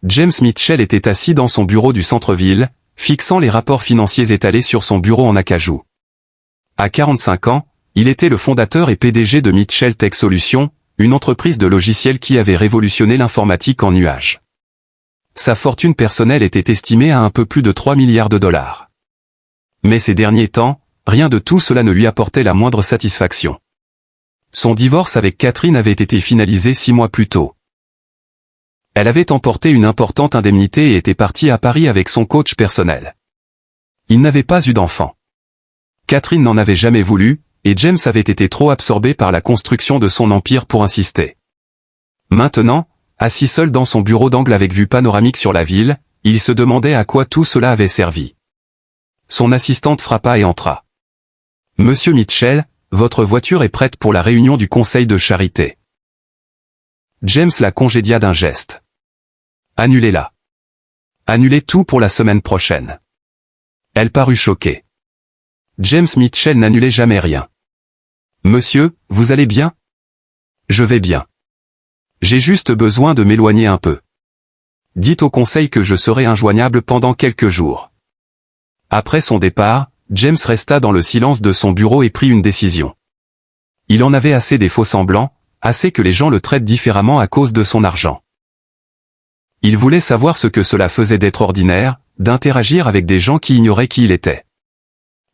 James Mitchell était assis dans son bureau du centre-ville, fixant les rapports financiers étalés sur son bureau en acajou. À 45 ans, il était le fondateur et PDG de Mitchell Tech Solutions, une entreprise de logiciels qui avait révolutionné l'informatique en nuage. Sa fortune personnelle était estimée à un peu plus de 3 milliards de dollars. Mais ces derniers temps, rien de tout cela ne lui apportait la moindre satisfaction. Son divorce avec Catherine avait été finalisé 6 mois plus tôt. Elle avait emporté une importante indemnité et était partie à Paris avec son coach personnel. Il n'avait pas eu d'enfant. Catherine n'en avait jamais voulu, et James avait été trop absorbé par la construction de son empire pour insister. Maintenant, assis seul dans son bureau d'angle avec vue panoramique sur la ville, il se demandait à quoi tout cela avait servi. Son assistante frappa et entra. « Monsieur Mitchell, votre voiture est prête pour la réunion du conseil de charité. » James la congédia d'un geste. « Annulez-la. Annulez tout pour la semaine prochaine. » Elle parut choquée. James Mitchell n'annulait jamais rien. « Monsieur, vous allez bien ? » ?»« Je vais bien. J'ai juste besoin de m'éloigner un peu. Dites au conseil que je serai injoignable pendant quelques jours. » Après son départ, James resta dans le silence de son bureau et prit une décision. Il en avait assez des faux-semblants, assez que les gens le traitent différemment à cause de son argent. Il voulait savoir ce que cela faisait d'être ordinaire, d'interagir avec des gens qui ignoraient qui il était.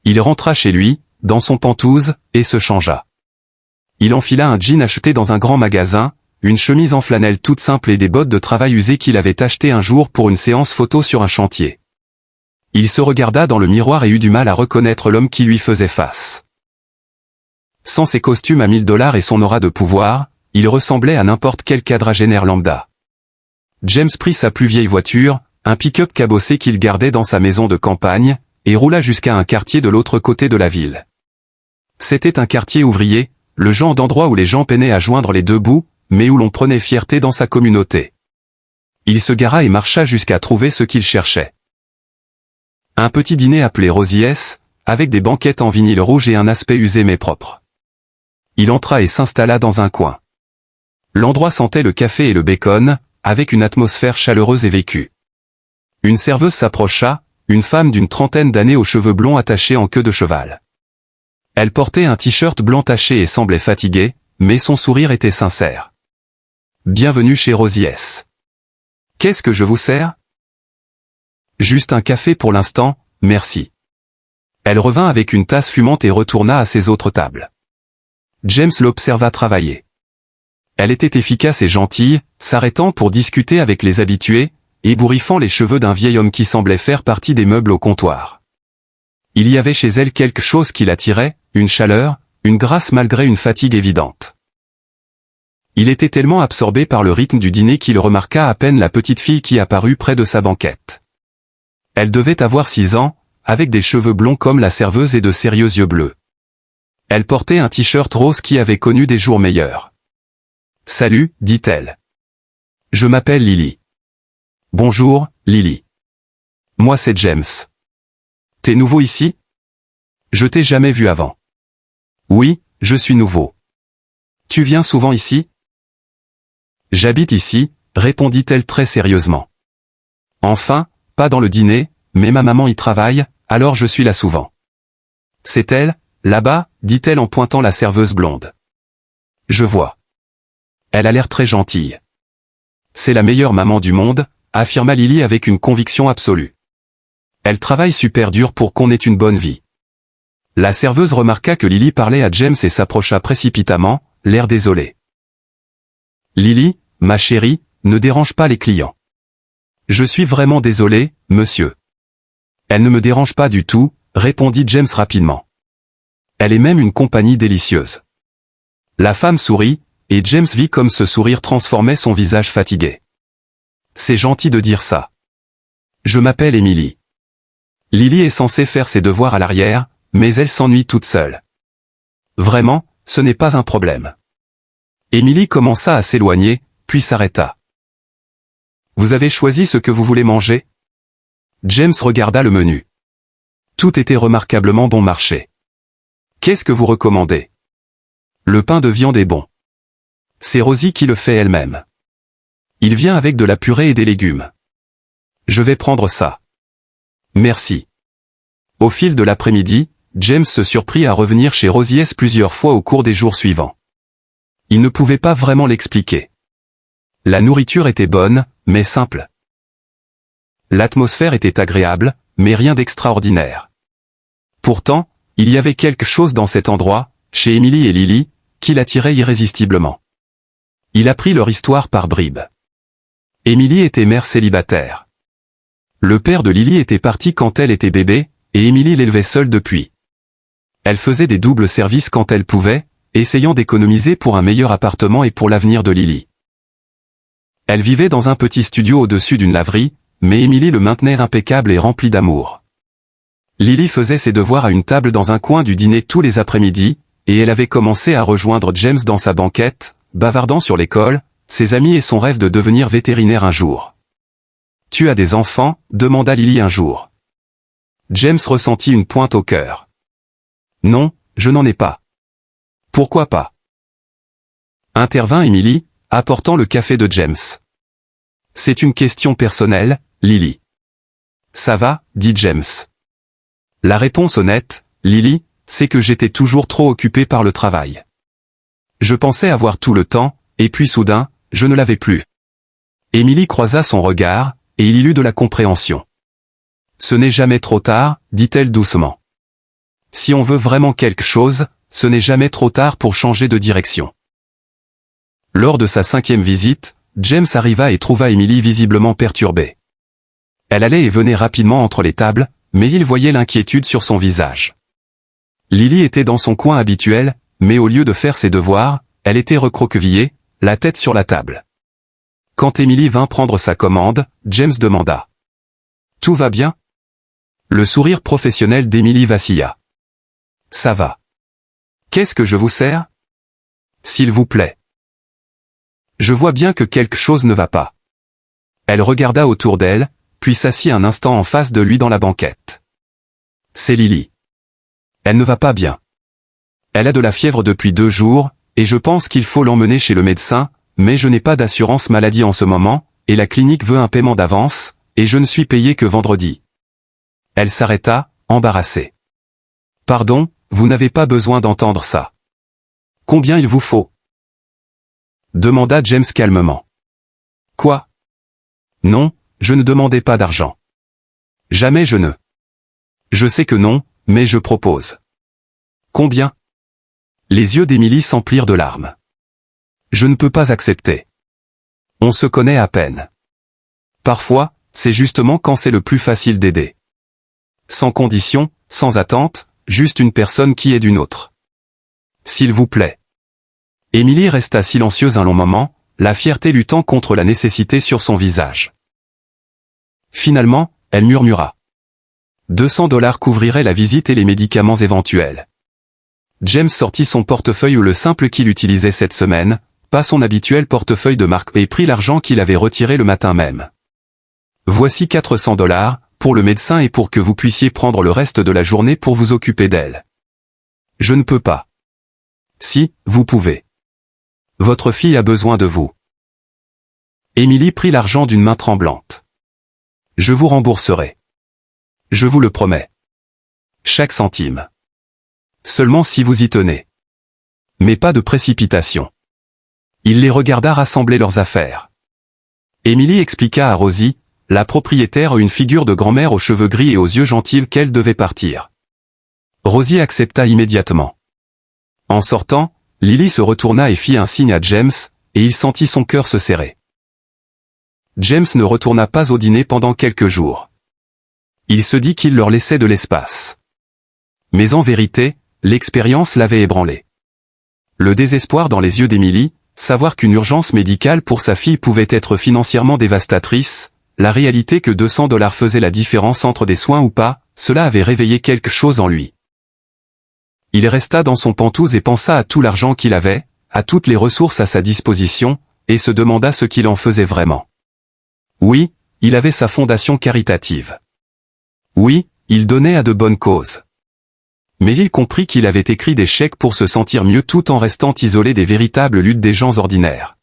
Il rentra chez lui, dans son pantouse, et se changea. Il enfila un jean acheté dans un grand magasin, une chemise en flanelle toute simple et des bottes de travail usées qu'il avait achetées un jour pour une séance photo sur un chantier. Il se regarda dans le miroir et eut du mal à reconnaître l'homme qui lui faisait face. Sans ses costumes à $1000 et son aura de pouvoir, il ressemblait à n'importe quel quadragénaire lambda. James prit sa plus vieille voiture, un pick-up cabossé qu'il gardait dans sa maison de campagne, et roula jusqu'à un quartier de l'autre côté de la ville. C'était un quartier ouvrier, le genre d'endroit où les gens peinaient à joindre les deux bouts, mais où l'on prenait fierté dans sa communauté. Il se gara et marcha jusqu'à trouver ce qu'il cherchait. Un petit dîner appelé Rosies, avec des banquettes en vinyle rouge et un aspect usé mais propre. Il entra et s'installa dans un coin. L'endroit sentait le café et le bacon, avec une atmosphère chaleureuse et vécue. Une serveuse s'approcha, une femme d'une trentaine d'années aux cheveux blonds attachés en queue de cheval. Elle portait un t-shirt blanc taché et semblait fatiguée, mais son sourire était sincère. « Bienvenue chez Rosies. Qu'est-ce que je vous sers ? » « Juste un café pour l'instant, merci. » Elle revint avec une tasse fumante et retourna à ses autres tables. James l'observa travailler. Elle était efficace et gentille, s'arrêtant pour discuter avec les habitués, ébouriffant les cheveux d'un vieil homme qui semblait faire partie des meubles au comptoir. Il y avait chez elle quelque chose qui l'attirait, une chaleur, une grâce malgré une fatigue évidente. Il était tellement absorbé par le rythme du dîner qu'il remarqua à peine la petite fille qui apparut près de sa banquette. Elle devait avoir 6 ans, avec des cheveux blonds comme la serveuse et de sérieux yeux bleus. Elle portait un t-shirt rose qui avait connu des jours meilleurs. « Salut, dit-elle. Je m'appelle Lily. »« Bonjour, Lily. Moi c'est James. T'es nouveau ici ? Je t'ai jamais vu avant. »« Oui, je suis nouveau. Tu viens souvent ici ? » ?»« J'habite ici, répondit-elle très sérieusement. « Enfin, pas dans le dîner, mais ma maman y travaille, alors je suis là souvent. »« C'est elle, là-bas, dit-elle en pointant la serveuse blonde. »« Je vois. Elle a l'air très gentille. »« C'est la meilleure maman du monde, affirma Lily avec une conviction absolue. Elle travaille super dur pour qu'on ait une bonne vie. » La serveuse remarqua que Lily parlait à James et s'approcha précipitamment, l'air désolé. « Lily, ma chérie, ne dérange pas les clients. »« Je suis vraiment désolé, monsieur. »« Elle ne me dérange pas du tout, répondit James rapidement. Elle est même une compagnie délicieuse. » La femme sourit, et James vit comme ce sourire transformait son visage fatigué. « C'est gentil de dire ça. Je m'appelle Emily. » Lily est censée faire ses devoirs à l'arrière, mais elle s'ennuie toute seule. « Vraiment, ce n'est pas un problème. » Emily commença à s'éloigner, puis s'arrêta. « Vous avez choisi ce que vous voulez manger ? » James regarda le menu. Tout était remarquablement bon marché. « Qu'est-ce que vous recommandez ? » Le pain de viande est bon. C'est Rosie qui le fait elle-même. Il vient avec de la purée et des légumes. Je vais prendre ça. Merci. Au fil de l'après-midi, James se surprit à revenir chez Rosie plusieurs fois au cours des jours suivants. Il ne pouvait pas vraiment l'expliquer. La nourriture était bonne, mais simple. L'atmosphère était agréable, mais rien d'extraordinaire. Pourtant, il y avait quelque chose dans cet endroit, chez Emily et Lily, qui l'attirait irrésistiblement. Il apprit leur histoire par bribes. Emily était mère célibataire. Le père de Lily était parti quand elle était bébé, et Emily l'élevait seule depuis. Elle faisait des doubles services quand elle pouvait, essayant d'économiser pour un meilleur appartement et pour l'avenir de Lily. Elle vivait dans un petit studio au-dessus d'une laverie, mais Emily le maintenait impeccable et rempli d'amour. Lily faisait ses devoirs à une table dans un coin du dîner tous les après-midi, et elle avait commencé à rejoindre James dans sa banquette, bavardant sur l'école, ses amis et son rêve de devenir vétérinaire un jour. « Tu as des enfants ?» demanda Lily un jour. James ressentit une pointe au cœur. « Non, je n'en ai pas. »« Pourquoi pas ?» intervint Emily, apportant le café de James. « C'est une question personnelle, Lily. »« Ça va ?» dit James. La réponse honnête, Lily, c'est que j'étais toujours trop occupé par le travail. Je pensais avoir tout le temps, et puis soudain, je ne l'avais plus. Emily croisa son regard, et il y eut de la compréhension. « Ce n'est jamais trop tard, dit-elle doucement. Si on veut vraiment quelque chose, ce n'est jamais trop tard pour changer de direction. » Lors de sa 5e visite, James arriva et trouva Emily visiblement perturbée. Elle allait et venait rapidement entre les tables, mais il voyait l'inquiétude sur son visage. Lily était dans son coin habituel, mais au lieu de faire ses devoirs, elle était recroquevillée, la tête sur la table. Quand Emily vint prendre sa commande, James demanda. « Tout va bien ?» Le sourire professionnel d'Emily vacilla. « Ça va. Qu'est-ce que je vous sers ? S'il vous plaît. » Je vois bien que quelque chose ne va pas. Elle regarda autour d'elle, puis s'assit un instant en face de lui dans la banquette. C'est Lily. Elle ne va pas bien. Elle a de la fièvre depuis 2 jours, et je pense qu'il faut l'emmener chez le médecin, mais je n'ai pas d'assurance maladie en ce moment, et la clinique veut un paiement d'avance, et je ne suis payé que vendredi. Elle s'arrêta, embarrassée. Pardon, vous n'avez pas besoin d'entendre ça. Combien il vous faut ? Demanda James calmement. Quoi ? Non, je ne demandais pas d'argent. Jamais je ne. Je sais que non, mais je propose. Combien ? Les yeux d'Emily s'emplirent de larmes. Je ne peux pas accepter. On se connaît à peine. Parfois, c'est justement quand c'est le plus facile d'aider. Sans condition, sans attente, juste une personne qui aide une autre. S'il vous plaît. Emily resta silencieuse un long moment, la fierté luttant contre la nécessité sur son visage. Finalement, elle murmura. 200 $ couvriraient la visite et les médicaments éventuels. James sortit son portefeuille ou le simple qu'il utilisait cette semaine, pas son habituel portefeuille de marque, et prit l'argent qu'il avait retiré le matin même. Voici 400 $ pour le médecin et pour que vous puissiez prendre le reste de la journée pour vous occuper d'elle. Je ne peux pas. Si, vous pouvez. Votre fille a besoin de vous. Emily prit l'argent d'une main tremblante. Je vous rembourserai. Je vous le promets. Chaque centime. Seulement si vous y tenez. Mais pas de précipitation. Il les regarda rassembler leurs affaires. Emily expliqua à Rosie, la propriétaire, une figure de grand-mère aux cheveux gris et aux yeux gentils, qu'elle devait partir. Rosie accepta immédiatement. En sortant, Lily se retourna et fit un signe à James, et il sentit son cœur se serrer. James ne retourna pas au dîner pendant quelques jours. Il se dit qu'il leur laissait de l'espace. Mais en vérité, l'expérience l'avait ébranlé. Le désespoir dans les yeux d'Emily, savoir qu'une urgence médicale pour sa fille pouvait être financièrement dévastatrice, la réalité que 200 $ faisait la différence entre des soins ou pas, cela avait réveillé quelque chose en lui. Il resta dans son pantouse et pensa à tout l'argent qu'il avait, à toutes les ressources à sa disposition, et se demanda ce qu'il en faisait vraiment. Oui, il avait sa fondation caritative. Oui, il donnait à de bonnes causes. Mais il comprit qu'il avait écrit des chèques pour se sentir mieux tout en restant isolé des véritables luttes des gens ordinaires.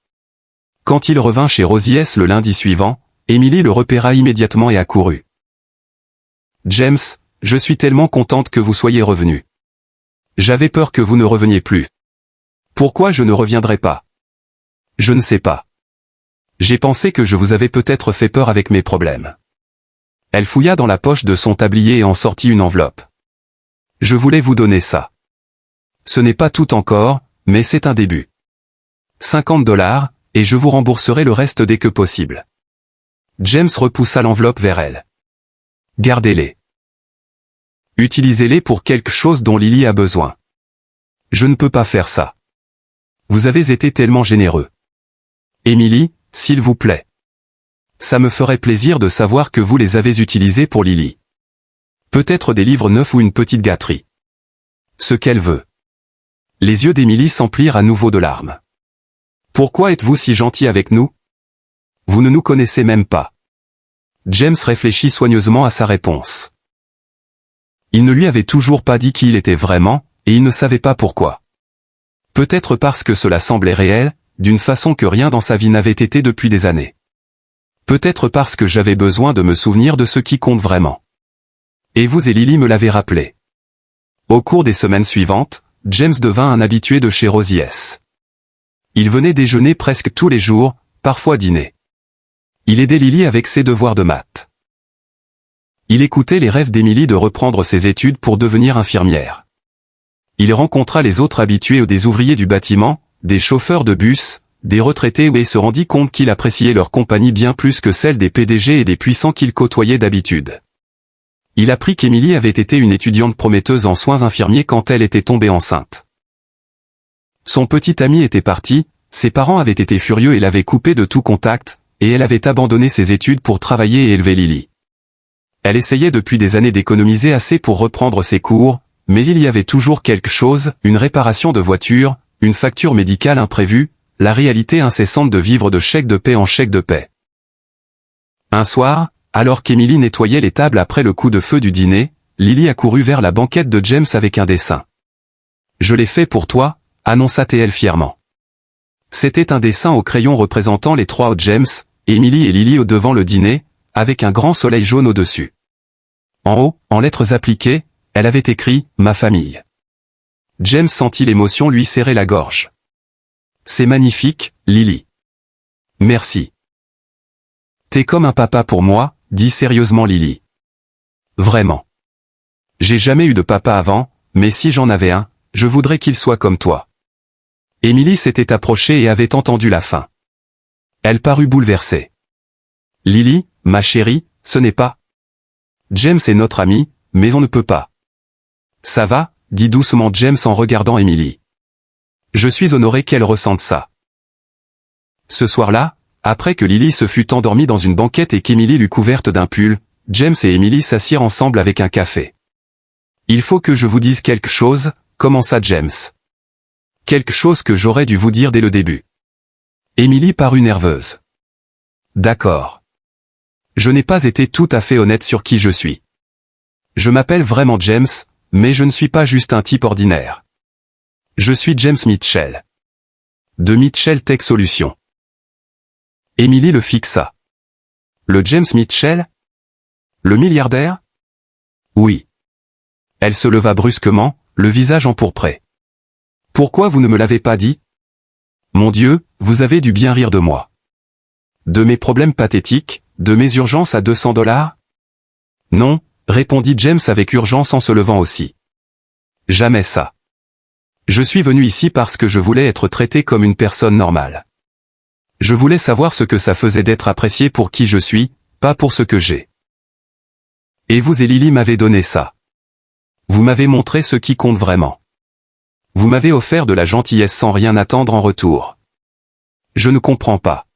Quand il revint chez Rosie le lundi suivant, Emily le repéra immédiatement et accourut. James, je suis tellement contente que vous soyez revenu. J'avais peur que vous ne reveniez plus. Pourquoi je ne reviendrai pas? Je ne sais pas. J'ai pensé que je vous avais peut-être fait peur avec mes problèmes. Elle fouilla dans la poche de son tablier et en sortit une enveloppe. Je voulais vous donner ça. Ce n'est pas tout encore, mais c'est un début. 50 $, et je vous rembourserai le reste dès que possible. James repoussa l'enveloppe vers elle. Gardez-les. Utilisez-les pour quelque chose dont Lily a besoin. Je ne peux pas faire ça. Vous avez été tellement généreux. Emily, s'il vous plaît. Ça me ferait plaisir de savoir que vous les avez utilisés pour Lily. Peut-être des livres neufs ou une petite gâterie. Ce qu'elle veut. Les yeux d'Emily s'emplirent à nouveau de larmes. Pourquoi êtes-vous si gentil avec nous? Vous ne nous connaissez même pas. James réfléchit soigneusement à sa réponse. Il ne lui avait toujours pas dit qui il était vraiment, et il ne savait pas pourquoi. Peut-être parce que cela semblait réel, d'une façon que rien dans sa vie n'avait été depuis des années. Peut-être parce que j'avais besoin de me souvenir de ce qui compte vraiment. Et vous et Lily me l'avez rappelé. Au cours des semaines suivantes, James devint un habitué de chez Rosies. Il venait déjeuner presque tous les jours, parfois dîner. Il aidait Lily avec ses devoirs de maths. Il écoutait les rêves d'Emily de reprendre ses études pour devenir infirmière. Il rencontra les autres habitués ou des ouvriers du bâtiment, des chauffeurs de bus, des retraités et se rendit compte qu'il appréciait leur compagnie bien plus que celle des PDG et des puissants qu'il côtoyait d'habitude. Il apprit qu'Emily avait été une étudiante prometteuse en soins infirmiers quand elle était tombée enceinte. Son petit ami était parti, ses parents avaient été furieux et l'avaient coupé de tout contact, et elle avait abandonné ses études pour travailler et élever Lily. Elle essayait depuis des années d'économiser assez pour reprendre ses cours, mais il y avait toujours quelque chose, une réparation de voiture, une facture médicale imprévue, la réalité incessante de vivre de chèque de paie en chèque de paie. Un soir, alors qu'Emily nettoyait les tables après le coup de feu du dîner, Lily accourut vers la banquette de James avec un dessin. « Je l'ai fait pour toi », annonça T.L. fièrement. C'était un dessin au crayon représentant les trois James, Emily et Lily au devant le dîner, avec un grand soleil jaune au-dessus. En haut, en lettres appliquées, elle avait écrit « Ma famille ». James sentit l'émotion lui serrer la gorge. « C'est magnifique, Lily. »« Merci. »« T'es comme un papa pour moi, » dit sérieusement Lily. « Vraiment. J'ai jamais eu de papa avant, mais si j'en avais un, je voudrais qu'il soit comme toi. » Emily s'était approchée et avait entendu la fin. Elle parut bouleversée. « Lily, ma chérie, ce n'est pas... James est notre ami, mais on ne peut pas. »« Ça va, » dit doucement James en regardant Emily. « Je suis honoré qu'elle ressente ça. » Ce soir-là, après que Lily se fut endormie dans une banquette et qu'Emily l'eut couverte d'un pull, James et Emily s'assirent ensemble avec un café. « Il faut que je vous dise quelque chose, » commença James. « Quelque chose que j'aurais dû vous dire dès le début. » Emily parut nerveuse. « D'accord. Je n'ai pas été tout à fait honnête sur qui je suis. Je m'appelle vraiment James, mais je ne suis pas juste un type ordinaire. Je suis James Mitchell. De Mitchell Tech Solutions. » Emily le fixa. « Le James Mitchell? Le milliardaire? » « Oui. » Elle se leva brusquement, le visage empourpré. « Pourquoi vous ne me l'avez pas dit? Mon Dieu, vous avez dû bien rire de moi. De mes problèmes pathétiques, de mes urgences à 200 $? Non, » répondit James avec urgence en se levant aussi. « Jamais ça. Je suis venu ici parce que je voulais être traité comme une personne normale. Je voulais savoir ce que ça faisait d'être apprécié pour qui je suis, pas pour ce que j'ai. Et vous et Lily m'avez donné ça. Vous m'avez montré ce qui compte vraiment. Vous m'avez offert de la gentillesse sans rien attendre en retour. Je ne comprends pas.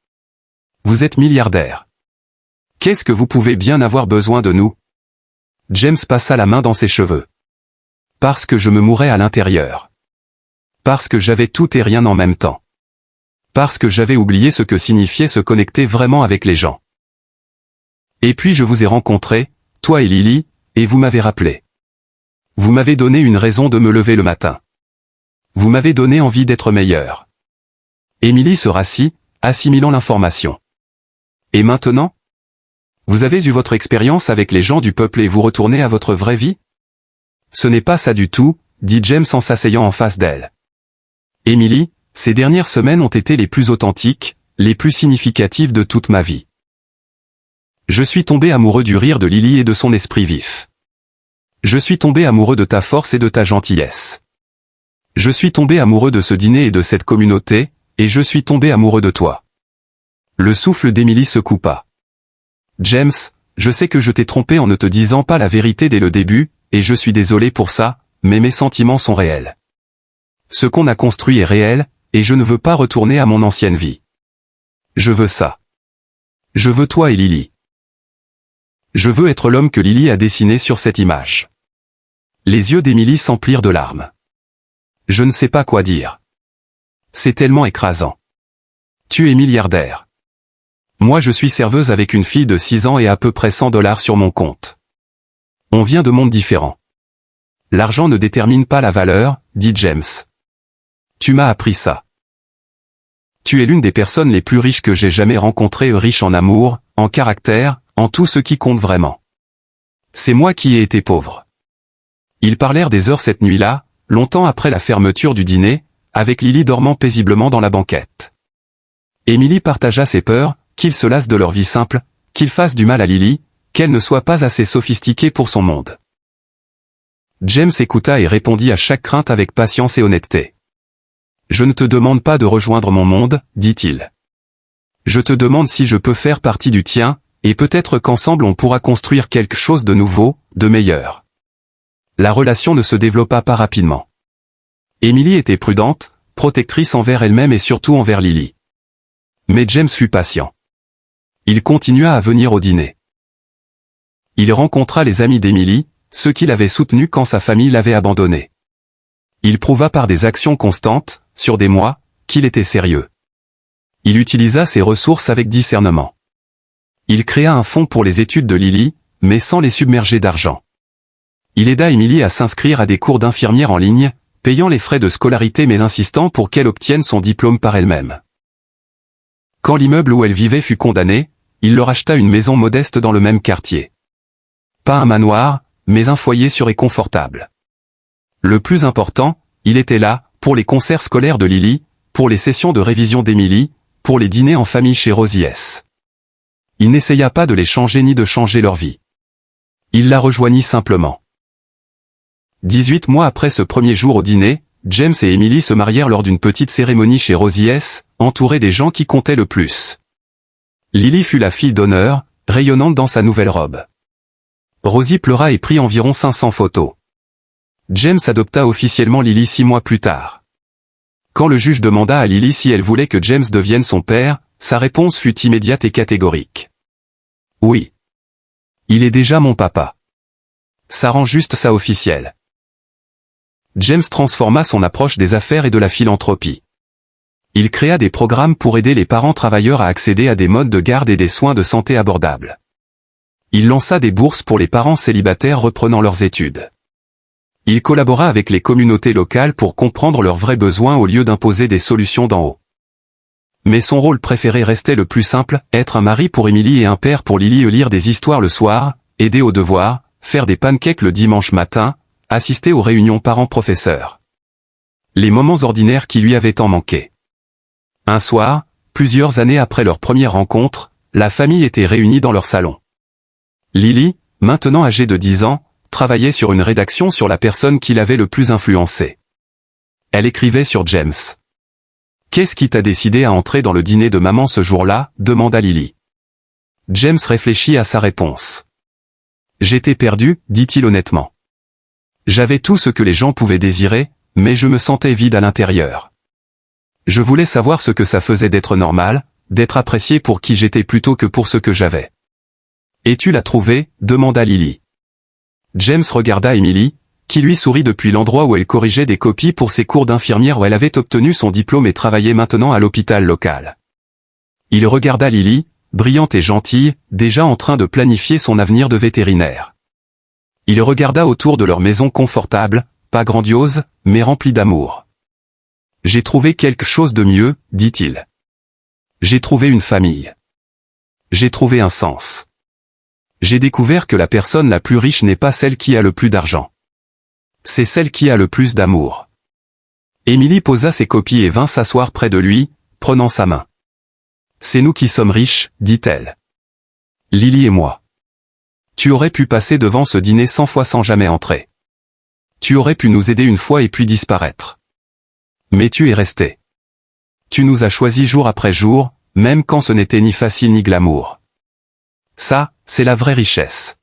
Vous êtes milliardaire. Qu'est-ce que vous pouvez bien avoir besoin de nous? » James passa la main dans ses cheveux. « Parce que je me mourais à l'intérieur. Parce que j'avais tout et rien en même temps. Parce que j'avais oublié ce que signifiait se connecter vraiment avec les gens. Et puis je vous ai rencontré, toi et Lily, et vous m'avez rappelé. Vous m'avez donné une raison de me lever le matin. Vous m'avez donné envie d'être meilleur. » Emily se rassit, assimilant l'information. « Et maintenant ? Vous avez eu votre expérience avec les gens du peuple et vous retournez à votre vraie vie? Ce n'est pas ça du tout, dit James en s'asseyant en face d'elle. Emily, ces dernières semaines ont été les plus authentiques, les plus significatives de toute ma vie. Je suis tombé amoureux du rire de Lily et de son esprit vif. Je suis tombé amoureux de ta force et de ta gentillesse. Je suis tombé amoureux de ce dîner et de cette communauté, et je suis tombé amoureux de toi. Le souffle d'Emily se coupa. James, je sais que je t'ai trompé en ne te disant pas la vérité dès le début, et je suis désolé pour ça, mais mes sentiments sont réels. Ce qu'on a construit est réel, et je ne veux pas retourner à mon ancienne vie. Je veux ça. Je veux toi et Lily. Je veux être l'homme que Lily a dessiné sur cette image. Les yeux d'Emily s'emplirent de larmes. Je ne sais pas quoi dire. C'est tellement écrasant. Tu es milliardaire. Moi je suis serveuse avec une fille de 6 ans et à peu près $100 sur mon compte. On vient de mondes différents. L'argent ne détermine pas la valeur, dit James. Tu m'as appris ça. Tu es l'une des personnes les plus riches que j'ai jamais rencontrées, riche en amour, en caractère, en tout ce qui compte vraiment. C'est moi qui ai été pauvre. Ils parlèrent des heures cette nuit-là, longtemps après la fermeture du dîner, avec Lily dormant paisiblement dans la banquette. Emily partagea ses peurs, qu'ils se lassent de leur vie simple, qu'ils fassent du mal à Lily, qu'elle ne soit pas assez sophistiquée pour son monde. James écouta et répondit à chaque crainte avec patience et honnêteté. Je ne te demande pas de rejoindre mon monde, dit-il. Je te demande si je peux faire partie du tien, et peut-être qu'ensemble on pourra construire quelque chose de nouveau, de meilleur. La relation ne se développa pas rapidement. Emily était prudente, protectrice envers elle-même et surtout envers Lily. Mais James fut patient. Il continua à venir au dîner. Il rencontra les amis d'Emily, ceux qui l'avaient soutenu quand sa famille l'avait abandonné. Il prouva par des actions constantes, sur des mois, qu'il était sérieux. Il utilisa ses ressources avec discernement. Il créa un fonds pour les études de Lily, mais sans les submerger d'argent. Il aida Emily à s'inscrire à des cours d'infirmière en ligne, payant les frais de scolarité mais insistant pour qu'elle obtienne son diplôme par elle-même. Quand l'immeuble où elle vivait fut condamné, il leur acheta une maison modeste dans le même quartier. Pas un manoir, mais un foyer sûr et confortable. Le plus important, il était là, pour les concerts scolaires de Lily, pour les sessions de révision d'Emily, pour les dîners en famille chez Rosie S. Il n'essaya pas de les changer ni de changer leur vie. Il la rejoignit simplement. 18 mois après ce premier jour au dîner, James et Emily se marièrent lors d'une petite cérémonie chez Rosie S, entourés des gens qui comptaient le plus. Lily fut la fille d'honneur, rayonnante dans sa nouvelle robe. Rosie pleura et prit environ 500 photos. James adopta officiellement Lily 6 mois plus tard. Quand le juge demanda à Lily si elle voulait que James devienne son père, sa réponse fut immédiate et catégorique. Oui. Il est déjà mon papa. Ça rend juste ça officiel. James transforma son approche des affaires et de la philanthropie. Il créa des programmes pour aider les parents travailleurs à accéder à des modes de garde et des soins de santé abordables. Il lança des bourses pour les parents célibataires reprenant leurs études. Il collabora avec les communautés locales pour comprendre leurs vrais besoins au lieu d'imposer des solutions d'en haut. Mais son rôle préféré restait le plus simple, être un mari pour Emily et un père pour Lily, lire des histoires le soir, aider aux devoirs, faire des pancakes le dimanche matin, assister aux réunions parents-professeurs. Les moments ordinaires qui lui avaient tant manqué. Un soir, plusieurs années après leur première rencontre, la famille était réunie dans leur salon. Lily, maintenant âgée de 10 ans, travaillait sur une rédaction sur la personne qui l'avait le plus influencé. Elle écrivait sur James. « Qu'est-ce qui t'a décidé à entrer dans le dîner de maman ce jour-là » demanda Lily. James réfléchit à sa réponse. « J'étais perdu, dit-il honnêtement. J'avais tout ce que les gens pouvaient désirer, mais je me sentais vide à l'intérieur. Je voulais savoir ce que ça faisait d'être normal, d'être apprécié pour qui j'étais plutôt que pour ce que j'avais. »« Et tu l'as trouvé » demanda Lily. James regarda Emily, qui lui sourit depuis l'endroit où elle corrigeait des copies pour ses cours d'infirmière où elle avait obtenu son diplôme et travaillait maintenant à l'hôpital local. Il regarda Lily, brillante et gentille, déjà en train de planifier son avenir de vétérinaire. Il regarda autour de leur maison confortable, pas grandiose, mais remplie d'amour. « J'ai trouvé quelque chose de mieux, dit-il. J'ai trouvé une famille. J'ai trouvé un sens. J'ai découvert que la personne la plus riche n'est pas celle qui a le plus d'argent. C'est celle qui a le plus d'amour. Émilie posa ses copies et vint s'asseoir près de lui, prenant sa main. C'est nous qui sommes riches, dit-elle. Lily et moi. Tu aurais pu passer devant ce dîner 100 fois sans jamais entrer. Tu aurais pu nous aider une fois et puis disparaître. Mais tu es resté. Tu nous as choisis jour après jour, même quand ce n'était ni facile ni glamour. Ça, c'est la vraie richesse.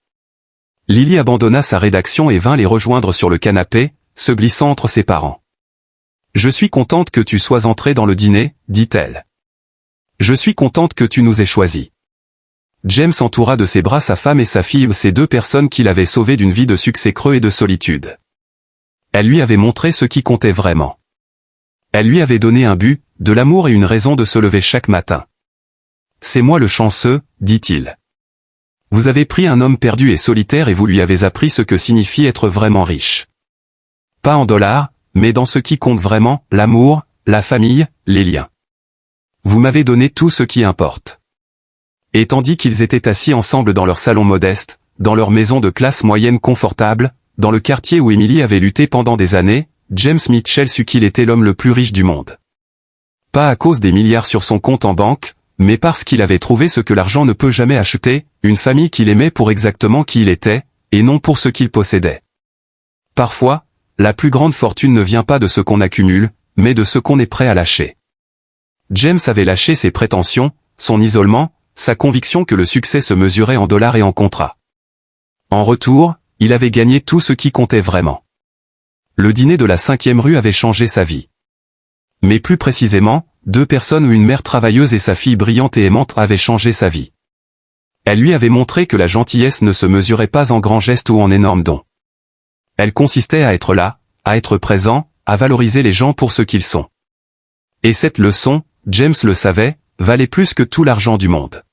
Lily abandonna sa rédaction et vint les rejoindre sur le canapé, se glissant entre ses parents. Je suis contente que tu sois entré dans le dîner, dit-elle. Je suis contente que tu nous aies choisis. James entoura de ses bras sa femme et sa fille, ces deux personnes qui l'avaient sauvé d'une vie de succès creux et de solitude. Elle lui avait montré ce qui comptait vraiment. Elle lui avait donné un but, de l'amour et une raison de se lever chaque matin. C'est moi le chanceux, dit-il. Vous avez pris un homme perdu et solitaire et vous lui avez appris ce que signifie être vraiment riche. Pas en dollars, mais dans ce qui compte vraiment, l'amour, la famille, les liens. Vous m'avez donné tout ce qui importe. Et tandis qu'ils étaient assis ensemble dans leur salon modeste, dans leur maison de classe moyenne confortable, dans le quartier où Emily avait lutté pendant des années, James Mitchell sut qu'il était l'homme le plus riche du monde. Pas à cause des milliards sur son compte en banque, mais parce qu'il avait trouvé ce que l'argent ne peut jamais acheter, une famille qu'il aimait pour exactement qui il était, et non pour ce qu'il possédait. Parfois, la plus grande fortune ne vient pas de ce qu'on accumule, mais de ce qu'on est prêt à lâcher. James avait lâché ses prétentions, son isolement, sa conviction que le succès se mesurait en dollars et en contrats. En retour, il avait gagné tout ce qui comptait vraiment. Le dîner de la 5e rue avait changé sa vie. Mais plus précisément, deux personnes ou une mère travailleuse et sa fille brillante et aimante avaient changé sa vie. Elle lui avait montré que la gentillesse ne se mesurait pas en grands gestes ou en énormes dons. Elle consistait à être là, à être présent, à valoriser les gens pour ce qu'ils sont. Et cette leçon, James le savait, valait plus que tout l'argent du monde.